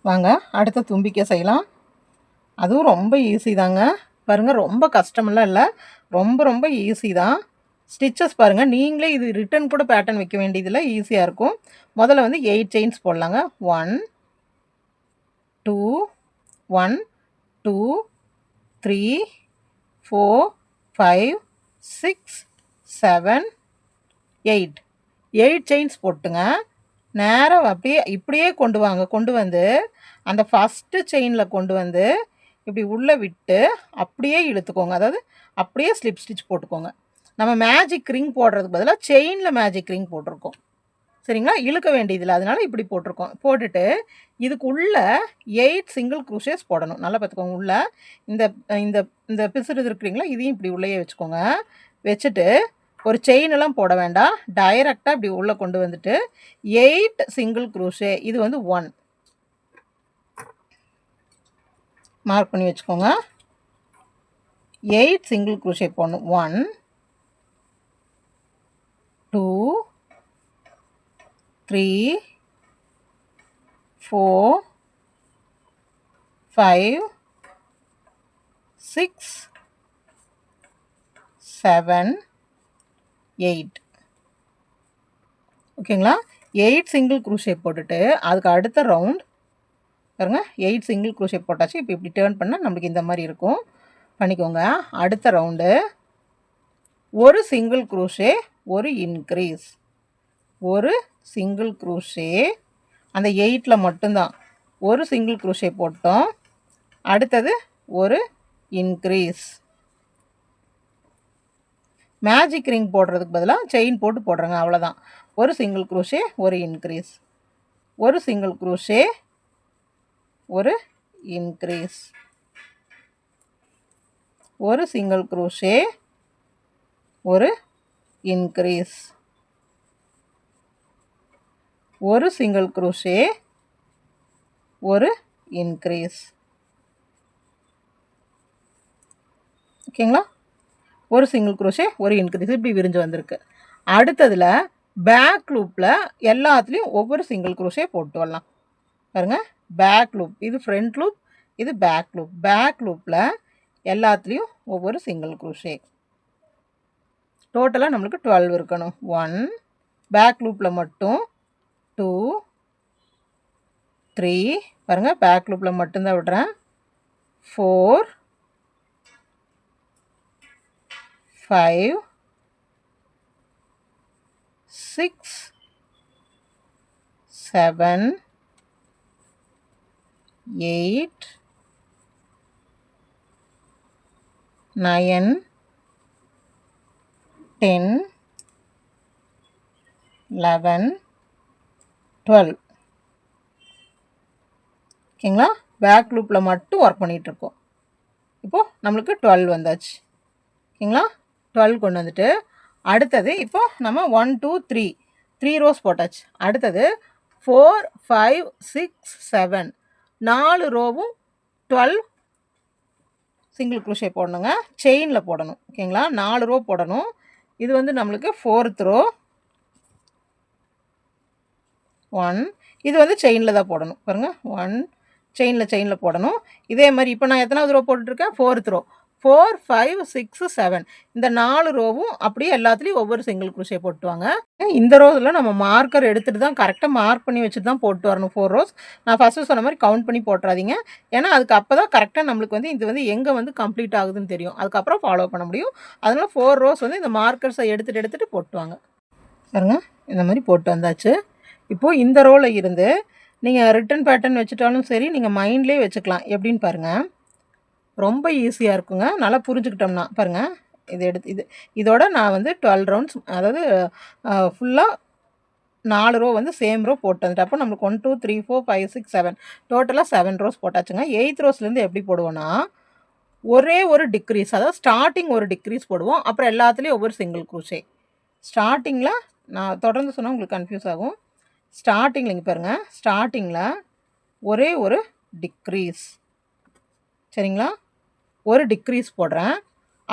வாங்க அடுத்த தும்பிக்கை செய்யலாம். அதுவும் ரொம்ப ஈஸி தாங்க. பாருங்கள், ரொம்ப கஷ்டமெல்லாம் இல்லை, ரொம்ப ரொம்ப ஈஸி தான். ஸ்டிச்சஸ் பாருங்கள், நீங்களே இது ரிட்டன் கூட பேட்டர்ன் வைக்க வேண்டியதில்லை, ஈஸியாக இருக்கும். முதல்ல வந்து 8 செயின்ஸ் போடலாங்க. 1 2 1 2 3 4 5 6 7 8 8 செயின்ஸ் போட்டுங்க. நேராக அப்படியே இப்படியே கொண்டு வாங்க. கொண்டு வந்து அந்த ஃபஸ்ட்டு செயினில் கொண்டு வந்து இப்படி உள்ளே விட்டு அப்படியே இழுத்துக்கோங்க. அதாவது அப்படியே ஸ்லிப் ஸ்டிச் போட்டுக்கோங்க. நம்ம மேஜிக் ரிங் போடுறதுக்கு பதிலாக செயினில் மேஜிக் ரிங் போட்டிருக்கோம். சரிங்களா? இழுக்க வேண்டியதில்லை, அதனால இப்படி போட்டிருக்கோம். போட்டுட்டு இதுக்கு உள்ள 8 சிங்கிள் க்ரூஷேஸ் போடணும். நல்லா பார்த்துக்கோங்க. உள்ள இந்த இந்த இந்த பிசுறு இருக்கிறீங்களா, இதையும் இப்படி உள்ளேயே வச்சுக்கோங்க. வச்சுட்டு ஒரு செயினெல்லாம் போட வேண்டாம், டைரெக்டாக இப்படி உள்ளே கொண்டு வந்துட்டு 8 சிங்கிள் க்ரூஷே. இது வந்து 1 மார்க் பண்ணி வச்சுக்கோங்க. 8 சிங்கிள் க்ரூஷே போடணும். 1 2 3 4 5 6 7 8. ஓகேங்களா? 8 சிங்கிள் க்ரூஷே போட்டுட்டு அதுக்கு அடுத்த ரவுண்ட் பாருங்க, 8 சிங்கிள் க்ரூஷே போட்டாச்சு. இப்போ இப்படி டேர்ன் பண்ணால் நம்மளுக்கு இந்த மாதிரி இருக்கும். பண்ணிக்கோங்க. அடுத்த ரவுண்டு ஒரு சிங்கிள் க்ரூஷே, ஒரு இன்க்ரீஸ், ஒரு சிங்கிள் க்ரூஷே, அந்த 8ல் மட்டும்தான் ஒரு சிங்கிள் க்ரூஷே போட்டோம். அடுத்தது ஒரு இன்க்ரீஸ். மேஜிக் ரிங் போடுறதுக்கு பதிலாக செயின் போட்டு போடுறேங்க, அவ்வளோதான். ஒரு சிங்கிள் க்ரூஷே, ஒரு இன்க்ரீஸ், ஒரு சிங்கிள் க்ரூஷே, ஒரு இன்க்ரீஸ், ஒரு சிங்கிள் க்ரூஷே, ஒரு இன்க்ரீஸ், ஒரு சிங்கிள் க்ரூஷே, ஒரு இன்க்ரீஸ். ஓகேங்களா? ஒரு சிங்கிள் க்ரோஷே, ஒரு இன்க்ரீஸ், இப்படி விரிஞ்சு வந்திருக்கு. அடுத்ததில் பேக் லூப்பில் எல்லாத்துலேயும் ஒவ்வொரு சிங்கிள் க்ரோஷே போட்டு வரலாம். பாருங்கள், பேக் லூப், இது ஃப்ரண்ட் லூப், இது பேக் லூப். பேக் லூப்பில் எல்லாத்துலேயும் ஒவ்வொரு சிங்கிள் க்ரோஷே. டோட்டலாக நம்மளுக்கு 12 இருக்கணும். 1 பேக் லூப்பில் மட்டும், 2 3 பாருங்கள், பேக் லூப்பில் மட்டும்தான் விடுறேன், 4 5 6 7 8 9 10 11 12. ஓகேங்களா? பேக் லூப்பில் மட்டும் ஒர்க் பண்ணிகிட்ருக்கோம். இப்போது நம்மளுக்கு 12 வந்தாச்சு. ஓகேங்களா? 12 கொண்டு வந்துட்டு அடுத்தது இப்போது நம்ம 1 2 3 ரோஸ் போட்டாச்சு. அடுத்தது 4 5 6 7 4 ரோவும் 12 சிங்கிள் க்ரோஷே போடணுங்க. செயினில் போடணும். ஓகேங்களா? 4 ரோ போடணும். இது வந்து நம்மளுக்கு 4th ரோ 1. இது வந்து செயினில் தான் போடணும். பாருங்கள், 1 செயினில் போடணும். இதே மாதிரி இப்போ நான் எத்தனாவது ரோ போட்டுட்ருக்கேன்? 4th row. 4 5 6 7 இந்த 4 ரோவும் அப்படியே எல்லாத்துலேயும் ஒவ்வொரு சிங்கிள் க்ரோஷே போட்டுவாங்க. இந்த ரோவில் நம்ம மார்க்கர் எடுத்துகிட்டு தான் கரெக்டாக மார்க் பண்ணி வச்சுட்டு தான் போட்டு வரணும். 4 ரோஸ் நான் ஃபஸ்ட்டு சொன்ன மாதிரி கவுண்ட் பண்ணி போட்டுறாதீங்க. ஏன்னா அதுக்கு அப்போ தான் கரெக்டாக நம்மளுக்கு வந்து இது வந்து எங்கே வந்து கம்ப்ளீட் ஆகுதுன்னு தெரியும். அதுக்கப்புறம் ஃபாலோ பண்ண முடியும். அதனால் 4 ரோஸ் வந்து இந்த மார்க்கர்ஸை எடுத்துகிட்டு போட்டுவாங்க. பாருங்க, இந்த மாதிரி போட்டு வந்தாச்சு. இப்போது இந்த ரோவில் இருந்து நீங்கள் ரிட்டன் பேட்டர்ன் வச்சுட்டாலும் சரி, நீங்கள் மைண்ட்லேயே வச்சுக்கலாம். எப்படின்னு பாருங்கள், ரொம்ப ஈஸியாக இருக்குங்க. நல்லா புரிஞ்சுக்கிட்டோம்னா பாருங்கள், இதோட நான் வந்து 12 ரவுண்ட்ஸ், அதாவது ஃபுல்லாக 4 ரோ வந்து சேம் ரோ போட்டு வந்துட்டு அப்போ நம்மளுக்கு 1 2 3 4 5 6 7 டோட்டலாக 7 ரோஸ் போட்டாச்சுங்க. 8th ரோஸ்லேருந்து எப்படி போடுவோன்னா ஒரே ஒரு டிக்ரீஸ், அதாவது ஸ்டார்டிங் ஒரு டிக்ரீஸ் போடுவோம். அப்புறம் எல்லாத்துலேயும் ஒவ்வொரு சிங்கிள் க்ரூஷே. ஸ்டார்டிங்கில் நான் தொடர்ந்து சொன்னால் உங்களுக்கு கன்ஃபியூஸ் ஆகும். ஸ்டார்டிங்கில் இங்கே பாருங்கள், ஸ்டார்டிங்கில் ஒரே ஒரு டிக்ரீஸ். சரிங்களா? ஒரு டிக்ரீஸ் போடுறேன்.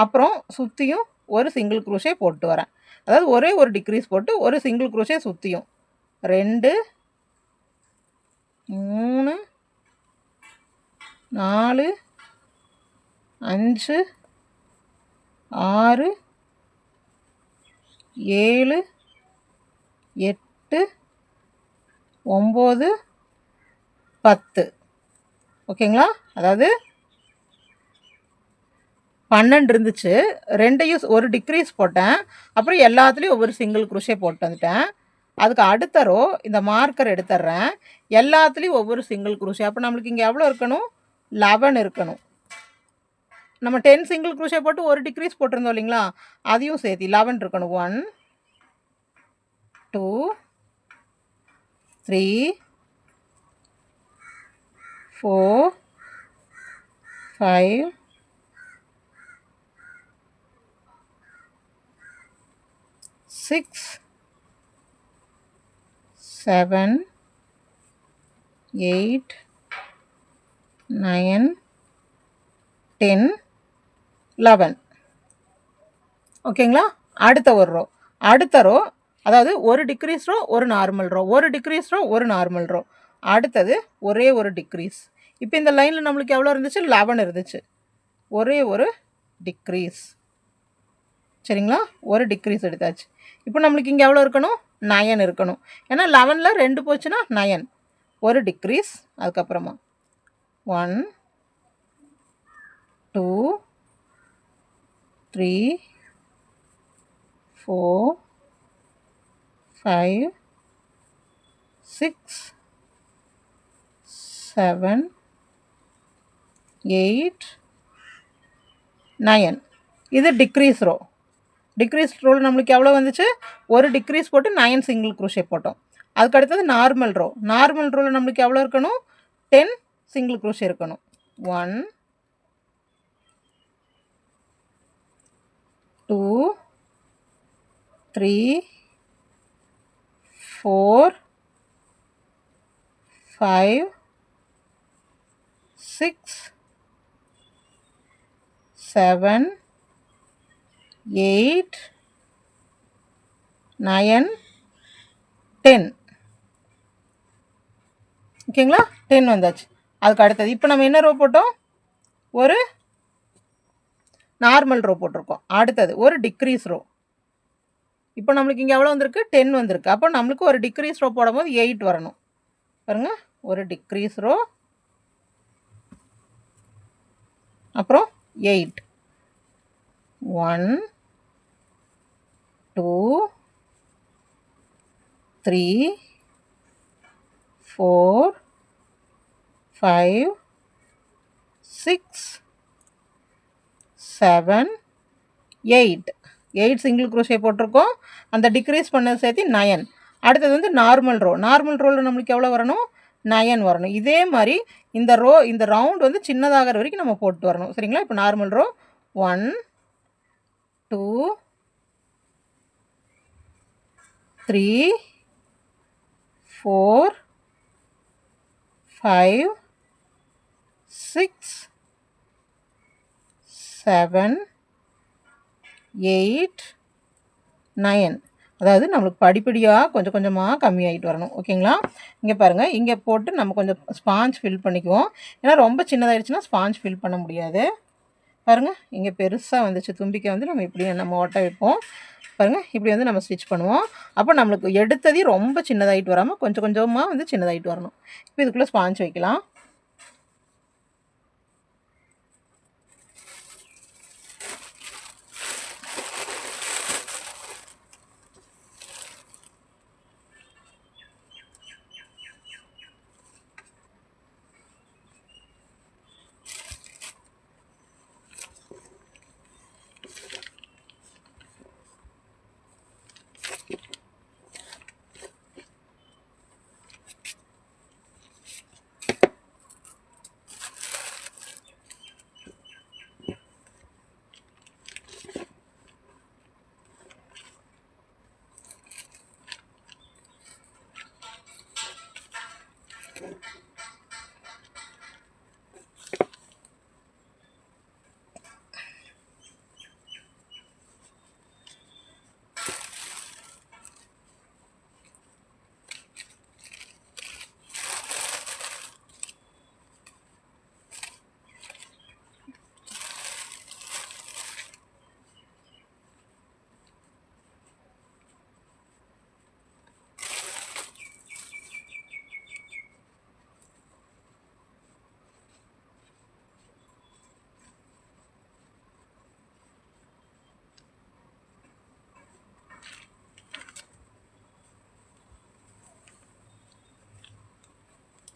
அப்புறம் சுற்றியும் ஒரு சிங்கிள் க்ரூஷே போட்டு வரேன். அதாவது ஒரே ஒரு டிக்ரீஸ் போட்டு ஒரு சிங்கிள் க்ரூஷே சுற்றியும் 2 3 4 5 6 7 8 9 10. ஓகேங்களா? அதாவது 12 இருந்துச்சு. 2யும் ஒரு டிக்ரீஸ் போட்டேன். அப்புறம் எல்லாத்துலேயும் ஒவ்வொரு சிங்கிள் குரோஷே போட்டு வந்துட்டேன். அதுக்கு அடுத்த ரோ இந்த மார்க்கர் எடுத்துடுறேன். எல்லாத்துலேயும் ஒவ்வொரு சிங்கிள் குரோஷே. அப்போ நம்மளுக்கு இங்கே எவ்வளோ இருக்கணும்? 11 இருக்கணும். நம்ம 10 சிங்கிள் குரோஷே போட்டு ஒரு டிக்ரீஸ் போட்டிருந்தோம் இல்லைங்களா? அதையும் சேர்த்து 11 இருக்கணும். 1 2 3 4 5 6 7 8 9 10 11. ஓகேங்களா? அடுத்த ரோ அதாவது ஒரு டிக்ரீஸ் ரோ ஒரு நார்மல் ரோ, ஒரு டிக்ரீஸ் ரோ ஒரு நார்மல் ரோ. அடுத்தது ஒரே ஒரு டிக்ரீஸ். இப்போ இந்த லைனில் நம்மளுக்கு எவ்வளோ இருந்துச்சு? 11 இருந்துச்சு. ஒரே ஒரு டிக்ரீஸ். சரிங்களா? ஒரு டிக்ரீஸ் எடுத்தாச்சு. இப்போ நம்மளுக்கு இங்கே எவ்வளோ இருக்கணும்? 9 இருக்கணும். ஏன்னா 11ல் 2 போச்சுன்னா 9. ஒரு டிக்ரீஸ். அதுக்கப்புறமா 1 2 3 4 5 6 7 8 9. இது டிக்ரீஸ் ரோ. டிக்ரீஸ் ரோவில் நம்மளுக்கு எவ்வளோ வந்துச்சு? ஒரு டிக்ரீஸ் போட்டு 9 சிங்கிள் குரோஷே போட்டோம். அதுக்கு அடுத்தது நார்மல் ரோ. நார்மல் ரோவில் நம்மளுக்கு எவ்வளோ இருக்கணும்? 10 சிங்கிள் குரோஷே இருக்கணும். 1 2 3 4 5 6 7 8 9 10. ஓகேங்களா? 10 வந்தாச்சு. அதுக்கு அடுத்தது இப்போ நம்ம என்ன ரோ போட்டோம்? ஒரு நார்மல் ரோ போட்டிருக்கோம். அடுத்தது ஒரு டிக்ரீஸ் ரோ. இப்போ நம்மளுக்கு இங்கே எவ்வளோ வந்திருக்கு? 10 வந்திருக்கு. அப்போ நம்மளுக்கு ஒரு டிக்ரீஸ் ரோ போடும்போது 8 வரணும். பாருங்கள், ஒரு டிக்ரீஸ் ரோ, அப்புறம் 8. 1 2 3 4 5 6 7 8. 8 சிங்கிள் குரோஷே போட்டிருக்கோம். அந்த டிக்ரீஸ் பண்ணது சேர்த்து 9. அடுத்தது வந்து நார்மல் ரோ. நார்மல் ரோவில் நம்மளுக்கு எவ்வளோ வரணும்? 9 வரணும். இதே மாதிரி இந்த ரவுண்ட் வந்து சின்னதாகிற வரைக்கும் நம்ம போட்டு வரணும். சரிங்களா? இப்போ நார்மல் ரோ 1 2 3 4 5 6 7 8 9. அதாவது நம்மளுக்கு படிப்படியாக கொஞ்சம் கொஞ்சமாக கம்மியாகிட்டு வரணும். ஓகேங்களா? இங்கே பாருங்கள், இங்கே போட்டு நம்ம கொஞ்சம் ஸ்பாஞ்ச் ஃபில் பண்ணிக்குவோம். ஏன்னா ரொம்ப சின்னதாகிடுச்சுன்னா ஸ்பாஞ்ச் ஃபில் பண்ண முடியாது. பாருங்கள், இங்கே பெருசாக வந்துச்சு. தும்பிக்கை வந்து நம்ம இப்படி நம்ம ஒட்ட வைப்போம். பாருங்கள், இப்படி வந்து நம்ம ஸ்டிச் பண்ணுவோம். அப்போ நம்மளுக்கு எடுத்ததே ரொம்ப சின்னதாகிட்டு வராமல் கொஞ்சம் கொஞ்சமாக வந்து சின்னதாகிட்டு வரணும். இப்போ இதுக்குள்ளே ஸ்பாஞ்ச் வைக்கலாம்.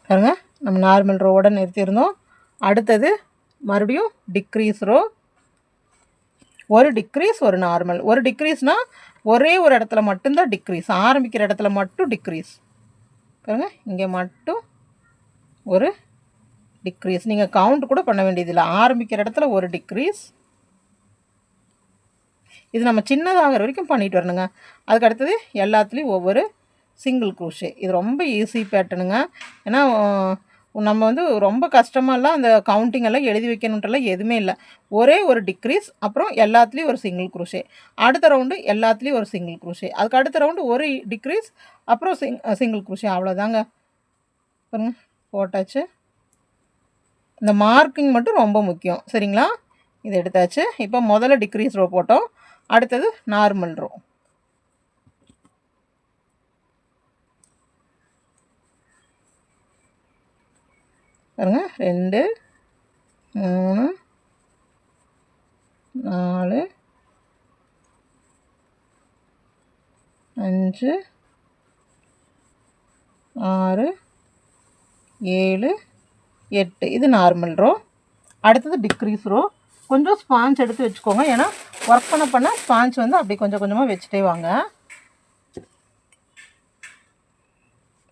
பாருங்க, நம்ம நார்மல் ரோவோட நிறுத்தியிருந்தோம். அடுத்தது மறுபடியும் டிக்ரீஸ் ரோ, ஒரு டிக்ரீஸ் ஒரு நார்மல். ஒரு டிக்ரீஸ்னால் ஒரே ஒரு இடத்துல மட்டும்தான் டிக்ரீஸ், ஆரம்பிக்கிற இடத்துல மட்டும் டிக்ரீஸ். பாருங்க, இங்கே மட்டும் ஒரு டிக்ரீஸ். நீங்கள் கவுண்ட் கூட பண்ண வேண்டியதில்லை, ஆரம்பிக்கிற இடத்துல ஒரு டிக்ரீஸ். இது நம்ம சின்னதாகிற வரைக்கும் பண்ணிட்டு வரணுங்க. அதுக்கு அடுத்தது எல்லாத்துலேயும் ஒவ்வொரு சிங்கிள் க்ரோஷே. இது ரொம்ப ஈஸி பேட்டர்னுங்க. ஏன்னா நம்ம வந்து ரொம்ப கஷ்டமாலாம் அந்த கவுண்டிங் எல்லாம் எழுதி வைக்கணுன்றலாம் எதுவுமே இல்லை. ஒரே ஒரு டிக்ரீஸ், அப்புறம் எல்லாத்துலேயும் ஒரு சிங்கிள் க்ரோஷே. அடுத்த ரவுண்டு எல்லாத்துலேயும் ஒரு சிங்கிள் க்ரோஷே. அதுக்கு அடுத்த ரவுண்டு ஒரு டிக்ரீஸ், அப்புறம் சிங்கிள் க்ரோஷே. அவ்வளோதாங்க. பாருங்க, போட்டாச்சு. இந்த மார்க்கிங் மட்டும் ரொம்ப முக்கியம், சரிங்களா? இது எடுத்தாச்சு. இப்போ முதல்ல டிக்ரீஸ் ரோ போட்டோம், அடுத்தது நார்மல் ரோ. பாருங்க, 2 3 4 5 6 7 8. இது நார்மல் ரோ. அடுத்தது டிக்ரீஸ் ரோ. கொஞ்சம் ஸ்பாஞ்ச் எடுத்து வச்சுக்கோங்க, ஏன்னா ஒர்க் பண்ண ஸ்பாஞ்ச் வந்து அப்படி கொஞ்சம் கொஞ்சமாக வச்சுட்டே வாங்க.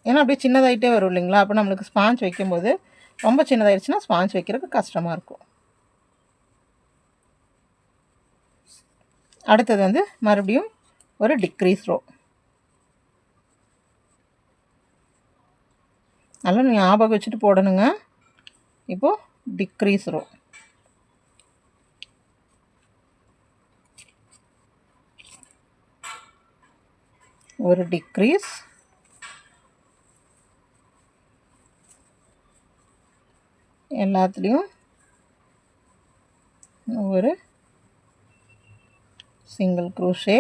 ஏன்னா அப்படியே சின்னதாகிட்டே வரும் இல்லைங்களா? அப்போ நம்மளுக்கு ஸ்பாஞ்ச் வைக்கும்போது ரொம்ப சின்னதாகிடுச்சுன்னா ஸ்பாஞ்ச் வைக்கிறதுக்கு கஷ்டமாக இருக்கும். அடுத்தது வந்து மறுபடியும் ஒரு டிக்ரீஸ் ரோ. நல்லா ஞாபகம் வச்சுட்டு போடணுங்க. இப்போது டிக்ரீஸ் ரோ. ஒரு டிக்ரீஸ், எல்லாத்துலேயும் ஒரு சிங்கிள் க்ரோஷே.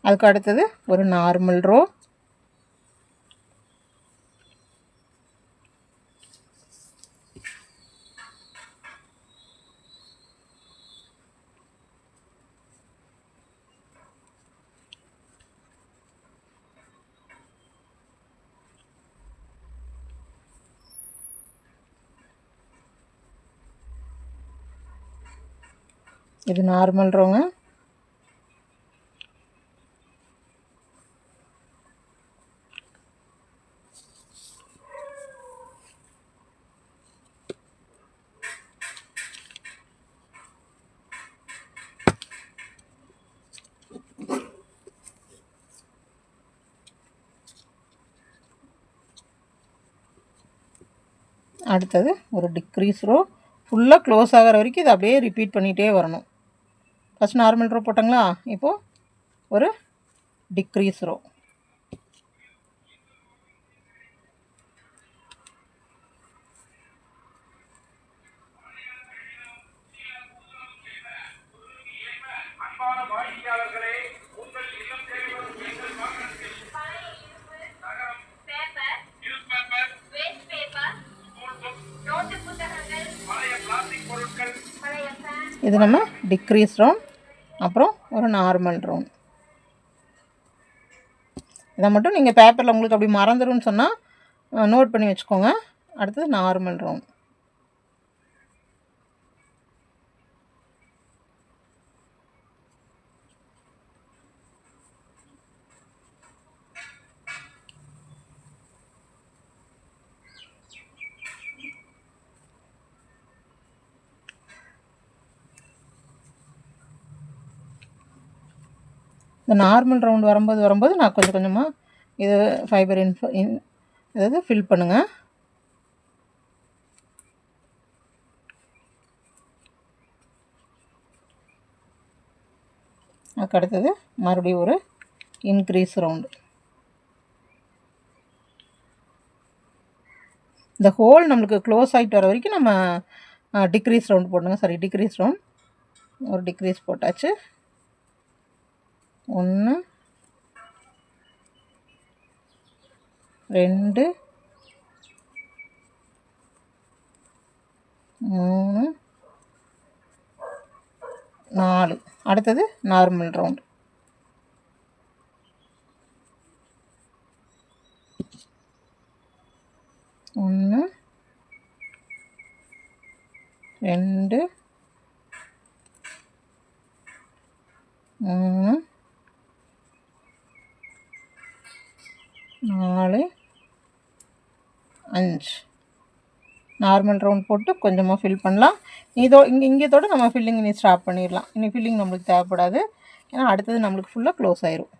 அதுக்கு அடுத்தது ஒரு நார்மல் ரோ. இது நார்மல் ரோங்க. அடுத்தது ஒரு டிக்ரீஸ் ரோ. ஃபுல்லாக க்ளோஸ் ஆகிற வரைக்கும் இதை அப்படியே ரிப்பீட் பண்ணிகிட்டே வரணும். ஃபஸ்ட் நார்மல் ரோ போட்டாங்களா, இப்போது ஒரு டிக்ரீஸ் ரோ. இது நம்ம டிக்ரீஸ் ரவுண்ட், அப்புறம் ஒரு நார்மல் ரவுண்ட். இதை மட்டும் நீங்கள் பேப்பரில் உங்களுக்கு அப்படி மறந்துடும்னு சொன்னால் நோட் பண்ணி வச்சுக்கோங்க. அடுத்தது நார்மல் ரவுண்ட். இந்த நார்மல் ரவுண்ட் வரும்போது நான் கொஞ்சம் கொஞ்சமாக இது ஃபைபர் அதாவது ஃபில் பண்ணுங்கள். அதுக்கு அடுத்தது மறுபடியும் ஒரு இன்க்ரீஸ் ரவுண்டு. இந்த ஹோல் நம்மளுக்கு க்ளோஸ் ஆகிட்டு வர வரைக்கும் நம்ம டிக்ரீஸ் ரவுண்ட் போடணுங்க. Sorry, decrease round. ஒரு டிக்ரீஸ் போட்டாச்சு. 1 2 3 4. அடுத்தது நார்மல் ரவுண்ட். 1 2 3 4 5 நார்மல் ரவுண்ட் போட்டு கொஞ்சமாக ஃபில் பண்ணலாம். இங்கேத்தோட நம்ம ஃபில்லிங் இனி ஸ்டாப் பண்ணிடலாம். இனி ஃபில்லிங் நம்மளுக்கு தேவைப்படாது. ஏன்னா அடுத்தது நம்மளுக்கு ஃபுல்லாக க்ளோஸ் ஆயிரும்.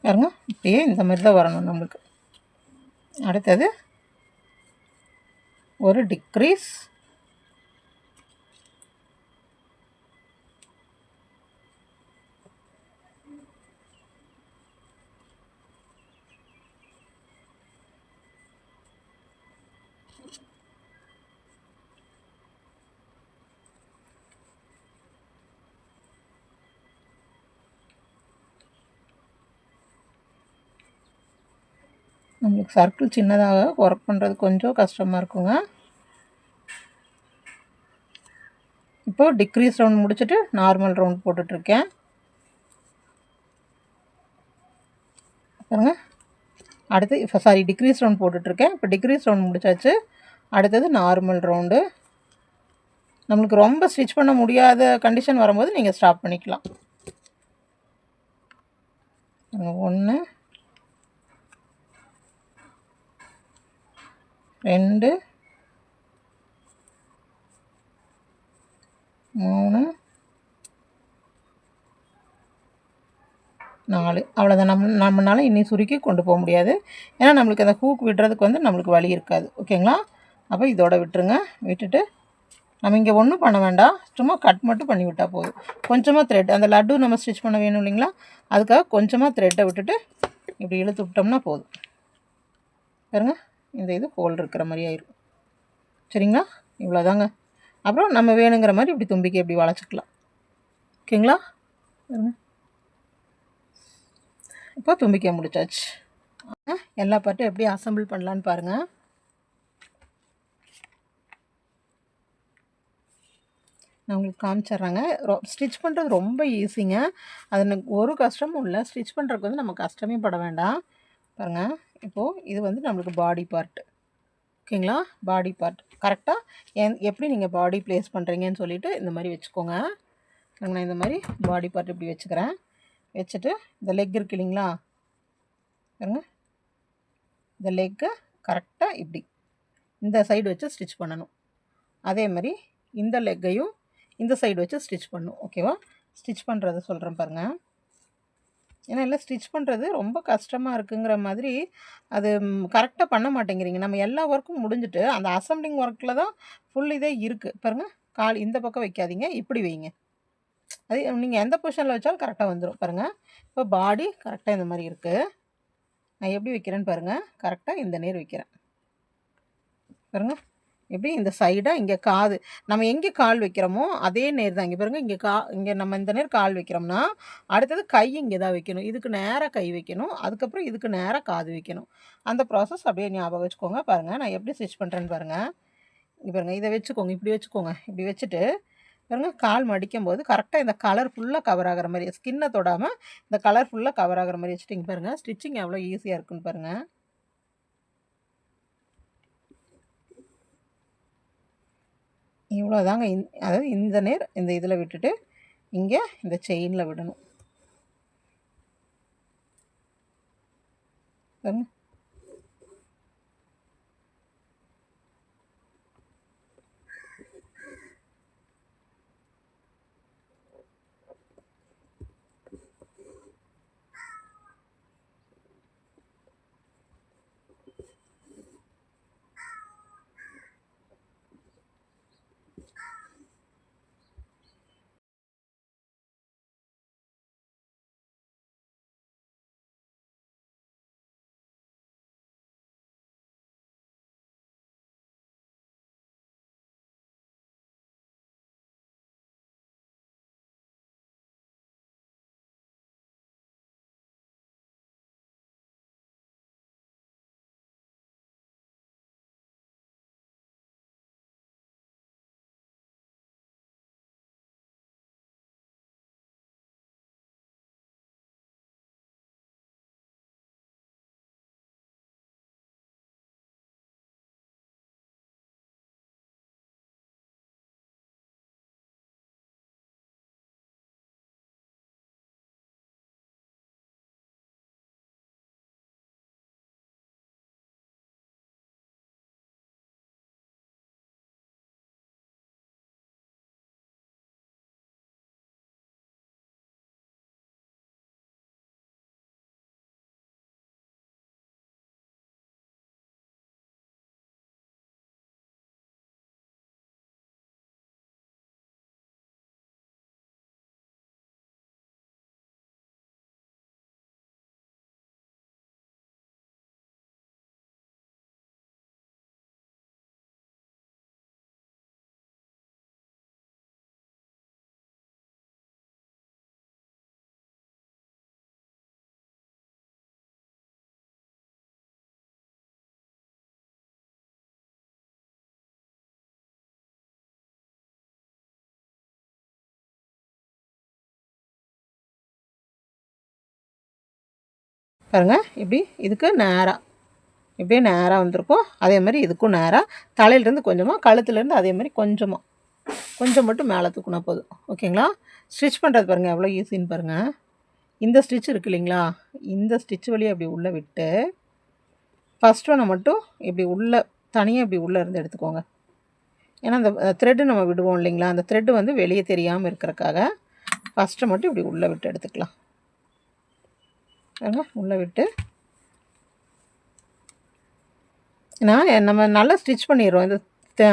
பாருங்க, இப்படியே இந்த மாதிரி தான் வரணும் நம்மளுக்கு. அடுத்தது ஒரு டிக்ரீஸ், நம்மளுக்கு சர்க்கிள் சின்னதாக ஒர்க் பண்ணுறது கொஞ்சம் கஷ்டமாக இருக்குங்க. இப்போது டிக்ரீஸ் ரவுண்ட் முடிச்சுட்டு நார்மல் ரவுண்ட் போட்டுட்ருக்கேன். பாருங்க, அடுத்து இப்போ டிக்ரீஸ் ரவுண்ட் போட்டுட்ருக்கேன். இப்போ டிக்ரீஸ் ரவுண்ட் முடிச்சாச்சு. அடுத்தது நார்மல் ரவுண்டு. நம்மளுக்கு ரொம்ப ஸ்டிச் பண்ண முடியாத கண்டிஷன் வரும்போது நீங்கள் ஸ்டாப் பண்ணிக்கலாம். 1 2 3 4 அவ்வளோதான். நம்மளால இன்னி சுருக்கி கொண்டு போக முடியாது. ஏன்னா நம்மளுக்கு அந்த ஹூக் விடுறதுக்கு வந்து நம்மளுக்கு வழி இருக்காது. ஓகேங்களா? அப்போ இதோட விட்டுருங்க. விட்டுட்டு நம்ம இங்கே ஒன்றும் பண்ண வேண்டாம், சும்மா கட் மட்டும் பண்ணி விட்டால் போதும். கொஞ்சமாக த்ரெட், அந்த லட்டு நம்ம ஸ்டிச் பண்ண வேணும் இல்லைங்களா, அதுக்காக கொஞ்சமாக த்ரெட்டை விட்டுட்டு இப்படி இழுத்து விட்டோம்னா போதும். பாருங்க, இந்த இது ஹோல் இருக்கிற மாதிரி ஆயிரும். சரிங்களா? இவ்வளோதாங்க. அப்புறம் நம்ம வேணுங்கிற மாதிரி இப்படி தும்பிக்கை இப்படி வளைச்சிக்கலாம். ஓகேங்களா? இப்போ தும்பிக்கை முடிச்சாச்சு. எல்லா பார்ட்டும் எப்படி அசம்பிள் பண்ணலான்னு பாருங்கள். நான் உங்களுக்கு காமிச்சிட்றேங்க. ஸ்டிச் பண்ணுறது ரொம்ப ஈஸிங்க. அது எனக்கு ஒரு கஷ்டமும் இல்லை. ஸ்டிச் பண்ணுறதுக்கு வந்து நம்ம கஷ்டமே பட வேண்டாம். பாருங்கள், இப்போது இது வந்து நம்மளுக்கு பாடி பார்ட்டு. ஓகேங்களா? பாடி பார்ட் கரெக்டாக எப்படி நீங்கள் பாடி ப்ளேஸ் பண்ணுறீங்கன்னு சொல்லிவிட்டு இந்த மாதிரி வச்சுக்கோங்க. நான் இந்த மாதிரி பாடி பார்ட் இப்படி வச்சுக்கிறேன். வச்சுட்டு இந்த லெக் இருக்கு இல்லைங்களா, பாருங்க, இந்த லெக்கை கரெக்டாக இப்படி இந்த சைடு வச்சு ஸ்டிச் பண்ணணும். அதே மாதிரி இந்த லெக்கையும் இந்த சைடு வச்சு ஸ்டிச் பண்ணணும். ஓகேவா? ஸ்டிச் பண்ணுறதை சொல்கிறேன் பாருங்கள். ஏன்னா எல்லாம் ஸ்டிச் பண்ணுறது ரொம்ப கஷ்டமாக இருக்குங்கிற மாதிரி அது கரெக்டாக பண்ண மாட்டேங்கிறீங்க. நம்ம எல்லா ஒர்க்கும் முடிஞ்சுட்டு அந்த அசம்பிளிங் ஒர்க்கில் தான் ஃபுல் இதே இருக்குது. பாருங்கள், கால் இந்த பக்கம் வைக்காதீங்க, இப்படி வைங்க. அது நீங்கள் எந்த பொசிஷனில் வச்சாலும் கரெக்டாக வந்துடும். பாருங்கள், இப்போ பாடி கரெக்டாக இந்த மாதிரி இருக்குது. நான் எப்படி வைக்கிறேன்னு பாருங்கள். கரெக்டாக இந்த நேர் வைக்கிறேன். பாருங்கள், எப்படி இந்த சைடாக இங்கே காது நம்ம எங்கே கால் வைக்கிறோமோ அதே நேர் தான். இங்கே பாருங்கள், இங்கே நம்ம இந்த நேர் கால் வைக்கிறோம்னா அடுத்தது கை இங்கே தான் வைக்கணும். இதுக்கு நேராக கை வைக்கணும். அதுக்கப்புறம் இதுக்கு நேராக காது வைக்கணும். அந்த ப்ராசஸ் அப்படியே ஞாபகம் வச்சுக்கோங்க. பாருங்கள், நான் எப்படி ஸ்டிச் பண்ணுறேன்னு பாருங்கள். இங்கே பாருங்கள், இதை வச்சுக்கோங்க, இப்படி வச்சுக்கோங்க. இப்படி வச்சுட்டு பாருங்கள், கால் மடிக்கும் போது கரெக்டாக இந்த கலர் ஃபுல்லாக கவர் ஆகிற மாதிரி, ஸ்கின்னை தொடாமல் இந்த கலர் ஃபுல்லாக கவர் ஆகிற மாதிரி வச்சுட்டிங்க. பாருங்கள், ஸ்டிச்சிங் எவ்வளோ ஈஸியாக இருக்குன்னு பாருங்கள். இவ்வளோதாங்க. அதாவது இந்த நேர் இந்த இதில் விட்டுட்டு இங்கே இந்த செயினில் விடணும். பாருங்க, பாருங்கள் இப்படி இதுக்கு நேராக இப்படியே நேராக வந்திருக்கும். அதே மாதிரி இதுக்கும் நேராக தலையிலேருந்து கொஞ்சமாக, கழுத்துலேருந்து அதே மாதிரி கொஞ்சம் மட்டும் மேலே தூக்குனா போதும். ஓகேங்களா? ஸ்டிச் பண்ணுறது பாருங்கள் எவ்வளோ ஈஸின்னு பாருங்கள். இந்த ஸ்டிச் இருக்குது இல்லைங்களா, இந்த ஸ்டிச் வழியாக இப்படி உள்ளே விட்டு ஃபஸ்ட் ஒன்றை மட்டும் இப்படி உள்ளே தனியாக இப்படி உள்ளே இருந்து எடுத்துக்கோங்க. ஏன்னா அந்த த்ரெட்டு நம்ம விடுவோம் இல்லைங்களா, அந்த த்ரெட்டு வந்து வெளியே தெரியாமல் இருக்கிறக்காக ஃபஸ்ட்டை மட்டும் இப்படி உள்ளே விட்டு எடுத்துக்கலாம். உள்ளே விட்டு ஏன்னா நம்ம நல்லா ஸ்டிச் பண்ணிடுறோம். இந்த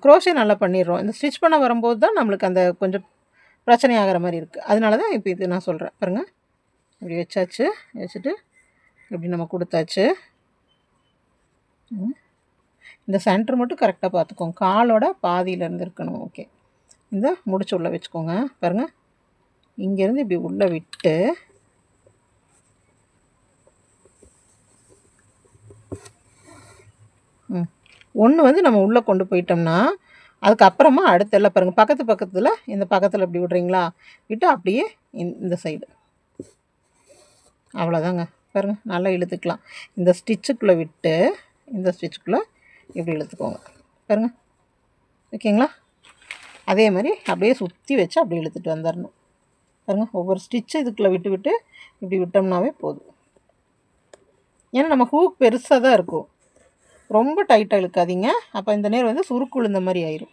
க்ரோஷே நல்லா பண்ணிடுறோம். இந்த ஸ்டிச் பண்ண வரும்போது தான் நம்மளுக்கு அந்த கொஞ்சம் பிரச்சனை ஆகிற மாதிரி இருக்குது. அதனால தான் இப்போ இது நான் சொல்கிறேன் பாருங்கள். இப்படி வச்சாச்சு, வச்சுட்டு இப்படி நம்ம கொடுத்தாச்சு. இந்த சென்டர் மட்டும் கரெக்டாக பார்த்துக்கோங்க, காலோட பாதியிலேருந்து இருக்கணும். ஓகே, இந்த முடிச்சு உள்ளே வச்சுக்கோங்க. பாருங்கள், இங்கேருந்து இப்படி உள்ளே விட்டு ஒன்று வந்து நம்ம உள்ளே கொண்டு போயிட்டோம்னா அதுக்கப்புறமா அடுத்தெல்லாம் பாருங்கள் பக்கத்தில் இந்த பக்கத்தில் இப்படி விட்றீங்களா, விட்டு அப்படியே இந்த சைடு அவ்வளோதாங்க. பாருங்கள், நல்லா இழுத்துக்கலாம். இந்த ஸ்டிச்சுக்குள்ளே விட்டு இந்த ஸ்டிச்சுக்குள்ளே இப்படி இழுத்துக்கோங்க. பாருங்கள், ஓகேங்களா? அதே மாதிரி அப்படியே சுற்றி வச்சு அப்படியே இழுத்துட்டு வந்துடணும். பாருங்கள், ஒவ்வொரு ஸ்டிச்சு இதுக்குள்ளே விட்டு இப்படி விட்டோம்னாவே போதும். ஏன்னா நம்ம ஹூக் பெருசாக தான் இருக்கும், ரொம்ப டைட்டாக இழுக்காதீங்க. அப்போ இந்த நேரம் வந்து சுருக்கு விழுந்த மாதிரி ஆயிரும்.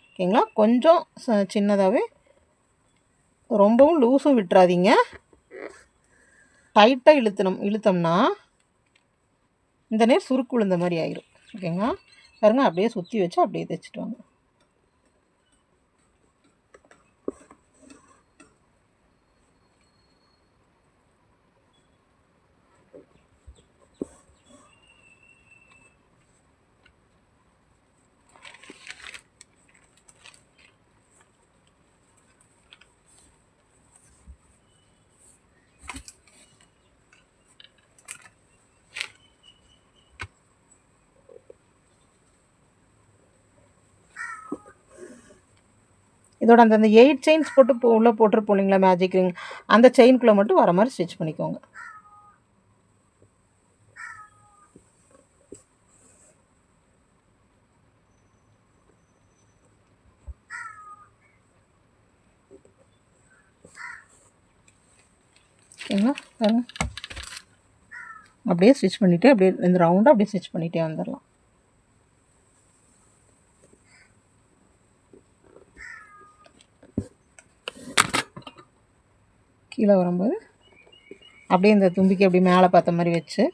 ஓகேங்களா? கொஞ்சம் சின்னதாகவே, ரொம்பவும் லூஸும் விட்டுறாதீங்க. டைட்டாக இழுத்தோம்னா இந்த நேரம் சுருக்கு விழுந்த மாதிரி ஆயிரும். ஓகேங்களா? பாருங்கள், அப்படியே சுற்றி வச்சு அப்படியே தைச்சிட்டு வாங்க. இதோட அந்த 8 செயின்ஸ் போட்டு உள்ளே போட்டிருப்போம் இல்லைங்களா மேஜிக் ரிங், அந்த செயின்குள்ளே மட்டும் வர மாதிரி ஸ்டிச் பண்ணிக்கோங்க. ஓகேங்களா? பாருங்கள், அப்படியே ஸ்டிச் பண்ணிவிட்டு அப்படியே இந்த ரவுண்டாக அப்படியே ஸ்டிச் பண்ணிகிட்டே வந்துடலாம். கீழே வரும்போது அப்படியே இந்த தும்பிக்கு அப்படி மேலே பார்த்த மாதிரி வச்சு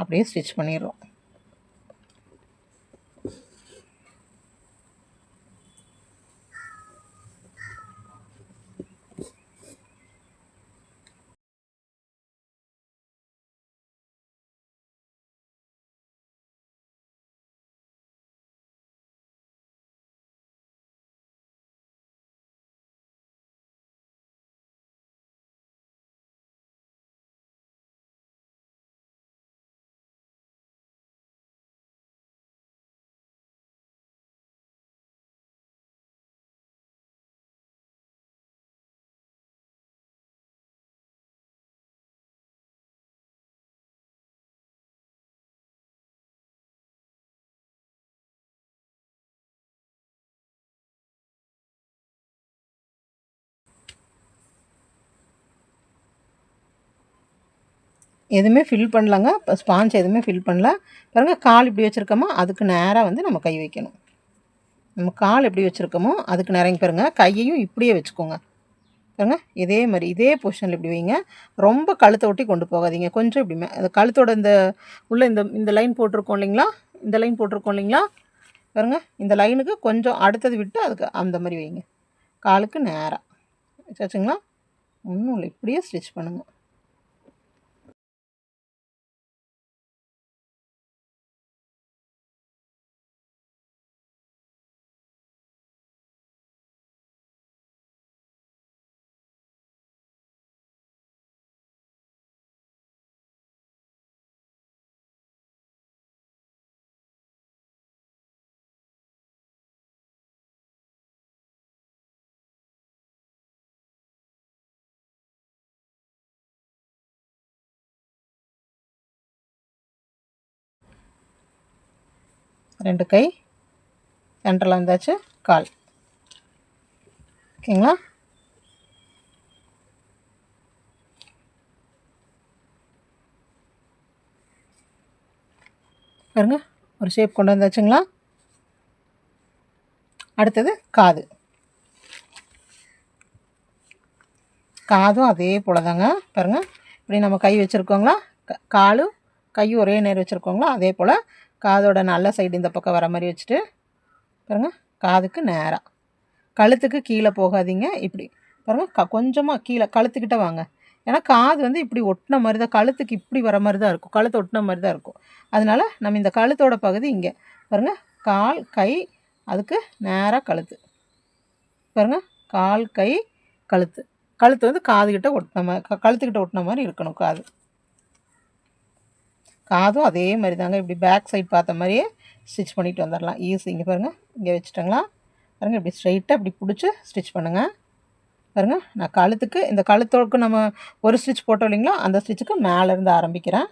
அப்படியே ஸ்டிச் பண்ணிடுறோம். எதுவுமே ஃபில் பண்ணலங்க, இப்போ ஸ்பாஞ்ச் எதுவுமே ஃபில் பண்ணல. பாருங்கள், கால் இப்படி வச்சுருக்கோமோ அதுக்கு நேராக வந்து நம்ம கை வைக்கணும். நம்ம கால் எப்படி வச்சுருக்கோமோ அதுக்கு நேரம் பாருங்கள், கையையும் இப்படியே வச்சுக்கோங்க. பாருங்கள், இதே மாதிரி இதே பொசிஷனில் இப்படி வைங்க. ரொம்ப கழுத்தை ஒட்டி கொண்டு போகாதீங்க, கொஞ்சம் இப்படி அந்த கழுத்தோட இந்த உள்ள இந்த லைன் போட்டிருக்கோம் இல்லைங்களா, இந்த லைன் போட்டிருக்கோம் இல்லைங்களா, பாருங்கள், இந்த லைனுக்கு கொஞ்சம் அடுத்தது விட்டு அதுக்கு அந்த மாதிரி வைங்க, காலுக்கு நேராக வச்சாச்சுங்களா. ஒன்றும் இல்லை, இப்படியே ஸ்டிச் பண்ணுங்கள். 2 கை சென்டரில் வந்தாச்சு, கால். ஓகேங்களா? பாருங்க, ஒரு ஷேப் கொண்டு வந்தாச்சுங்களா? அடுத்தது காது. காதும் அதே போல் தாங்க. பாருங்கள், இப்படி நம்ம கை வச்சுருக்கோங்களா, காலும் கையும் ஒரே நேரம் வச்சுருக்கோங்களா, அதே போல் காதோட நல்ல சைடு இந்த பக்கம் வர மாதிரி வச்சுட்டு பாருங்கள், காதுக்கு நேராக, கழுத்துக்கு கீழே போகாதீங்க. இப்படி பாருங்கள், கொஞ்சமாக கீழே கழுத்துக்கிட்ட வாங்க. ஏன்னா காது வந்து இப்படி ஒட்டின மாதிரி தான், கழுத்துக்கு இப்படி வர மாதிரி தான் இருக்கும், கழுத்து ஒட்டின மாதிரி தான் இருக்கும். அதனால் நம்ம இந்த கழுத்தோட பகுதி இங்கே பாருங்கள், கால் கை அதுக்கு நேராக கழுத்து. பாருங்கள், கால் கை கழுத்து. கழுத்து வந்து காதுகிட்ட ஒட்டின மாதிரி, கழுத்துக்கிட்ட ஒட்டின மாதிரி இருக்கணும் காது. காதும் அதே மாதிரி தாங்க, இப்படி பேக் சைட் பார்த்த மாதிரியே ஸ்டிச் பண்ணிட்டு வந்துடலாம். ஈஸி. இங்கே பாருங்கள், இங்கே வச்சுட்டங்களா? பாருங்கள், இப்படி ஸ்ட்ரைட்டாக இப்படி பிடிச்சி ஸ்டிச் பண்ணுங்கள். பாருங்கள், நான் கழுத்துக்கு இந்த கழுத்தோக்கு நம்ம ஒரு ஸ்டிச் போட்டோம் இல்லைங்களா, அந்த ஸ்டிச்சுக்கு மேலேருந்து ஆரம்பிக்கிறேன்.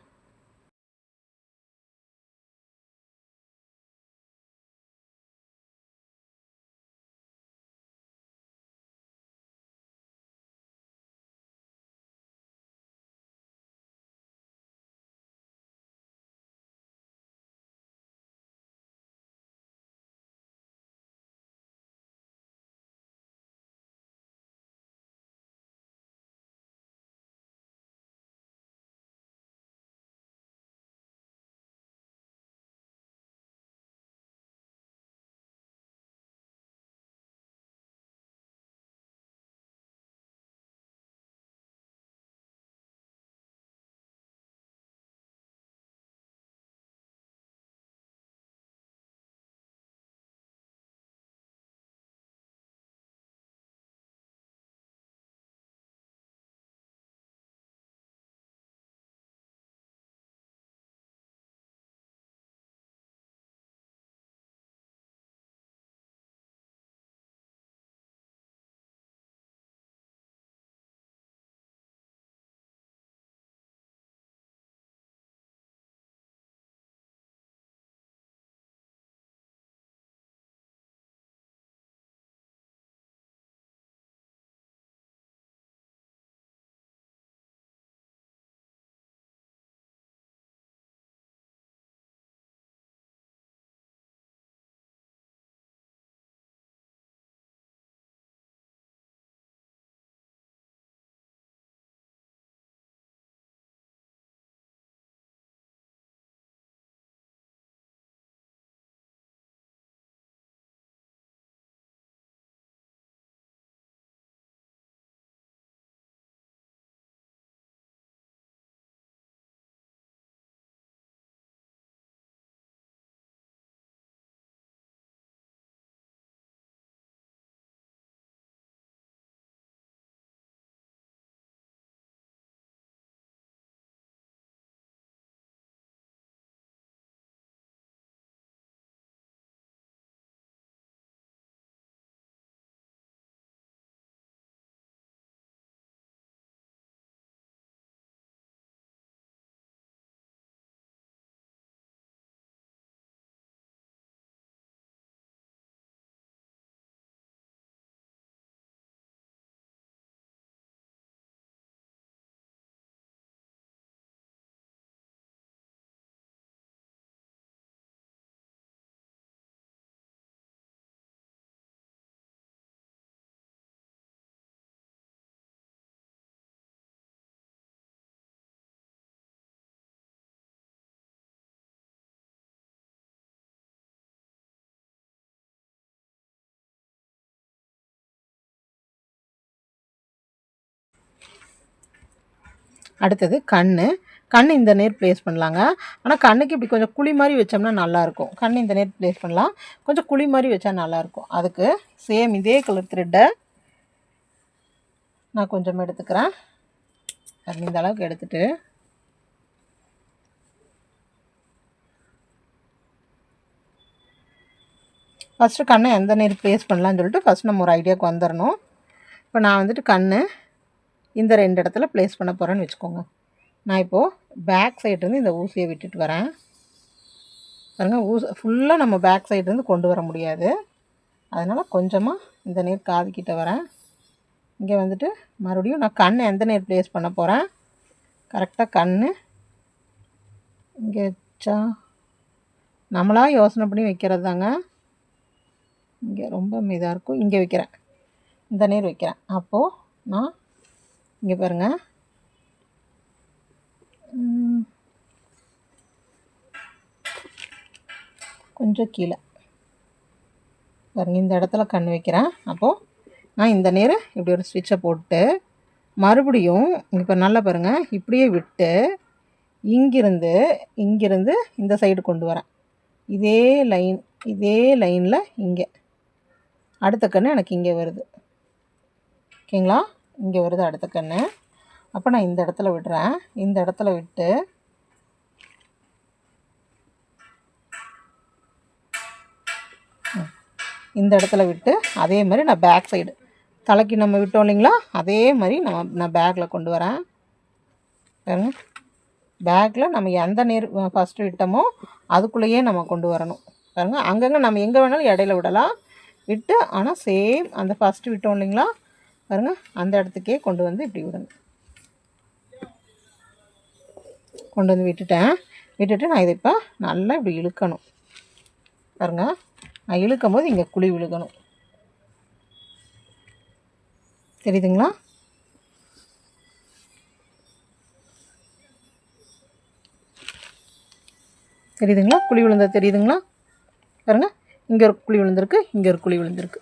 அடுத்தது கண். கண் இந்த நேர் ப்ளேஸ் பண்ணலாங்க. ஆனால் கண்ணுக்கு இப்படி கொஞ்சம் குழி மாதிரி வச்சோம்னா நல்லாயிருக்கும். கண் இந்த நேர் ப்ளேஸ் பண்ணலாம், கொஞ்சம் குழி மாதிரி வச்சா நல்லாயிருக்கும். அதுக்கு சேம் இதே கலர் த்ரெட்டை நான் கொஞ்சம் எடுத்துக்கிறேன். இந்த அளவுக்கு எடுத்துகிட்டு ஃபஸ்ட்டு கண்ணை எந்த நேர் ப்ளேஸ் பண்ணலான்னு சொல்லிட்டு ஃபஸ்ட் நம்ம ஒரு ஐடியாவுக்கு வந்துடணும். இப்போ நான் வந்துட்டு கண் இந்த 2 இடத்துல ப்ளேஸ் பண்ண போகிறேன்னு வச்சுக்கோங்க. நான் இப்போது பேக் சைட்லேருந்து இந்த ஊசியை விட்டுட்டு வரேன். பாருங்கள் ஃபுல்லாக நம்ம பேக் சைட்லேருந்து கொண்டு வர முடியாது. அதனால் கொஞ்சமாக இந்த நேர் காதுக்கிட்ட வரேன். இங்கே வந்துட்டு மறுபடியும் நான் கண் எந்த நேர் ப்ளேஸ் பண்ண போகிறேன். கரெக்டாக கண் இங்கே வச்சா நம்மளாக யோசனை பண்ணி வைக்கிறது தாங்க. இங்கே ரொம்ப இதாக இருக்கும். இங்கே வைக்கிறேன், இந்த நேர் வைக்கிறேன். அப்போது நான் இங்கே பாருங்கள், கொஞ்சம் கீழே பாருங்கள், இந்த இடத்துல கண் வைக்கிறேன். அப்போது நான் இந்த நேர் இப்படி ஒரு ஸ்டிச்சை போட்டு மறுபடியும் இப்போ நல்லா பாருங்கள், இப்படியே விட்டு இங்கிருந்து இந்த சைடு கொண்டு வரேன். இதே லைனில் இங்கே அடுத்த கண் எனக்கு இங்கே வருது. ஓகேங்களா? இங்கே வருது அடுத்த கண். அப்போ நான் இந்த இடத்துல விடுறேன். இந்த இடத்துல விட்டு இந்த இடத்துல விட்டு அதே மாதிரி நான் பேக் சைடு தலைக்கு நம்ம விட்டோம் இல்லைங்களா, அதே மாதிரி நான் பேக்கில் கொண்டு வரேன். பாருங்க, பேக்கில் நம்ம எந்த நேர் ஃபஸ்ட்டு விட்டோமோ அதுக்குள்ளேயே நம்ம கொண்டு வரணும். பாருங்கள், அங்கங்கே நம்ம எங்கே வேணாலும் இடையில விடலாம், விட்டு ஆனால் சேம் அந்த ஃபஸ்ட்டு விட்டோம் இல்லைங்களா, பாருங்கள் அந்த இடத்துக்கே கொண்டு வந்து இப்படி விடணும். கொண்டு வந்து விட்டுட்டு நான் இதை இப்போ நல்லா இப்படி இழுக்கணும். பாருங்கள், நான் இழுக்கும் போது இங்கே குழி விழுகணும். தெரியுதுங்களா? குழி விழுந்தது தெரியுதுங்களா? பாருங்கள், இங்கே ஒரு குழி விழுந்திருக்கு, இங்கே ஒரு குழி விழுந்திருக்கு.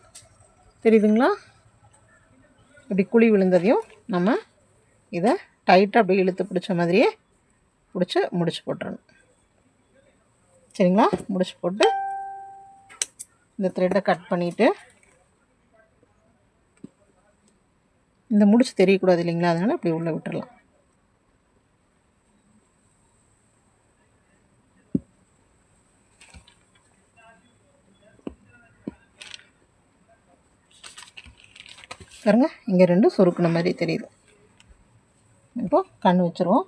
தெரியுதுங்களா? இப்படி குழி விழுந்ததையும் நம்ம இதை டைட்டாக அப்படி இழுத்து பிடிச்ச மாதிரியே முடிச்சு போட்டுறணும். சரிங்களா? முடிச்சு போட்டு இந்த த்ரெட்டை கட் பண்ணிவிட்டு, இந்த முடிச்சு தெரியக்கூடாது இல்லைங்களா, அதனால் அப்படி உள்ளே விட்டுடலாம். பாருங்க, இங்கே ரெண்டும் சுருக்குன மாதிரி தெரியுது. இப்போது கண் வச்சுருவோம்.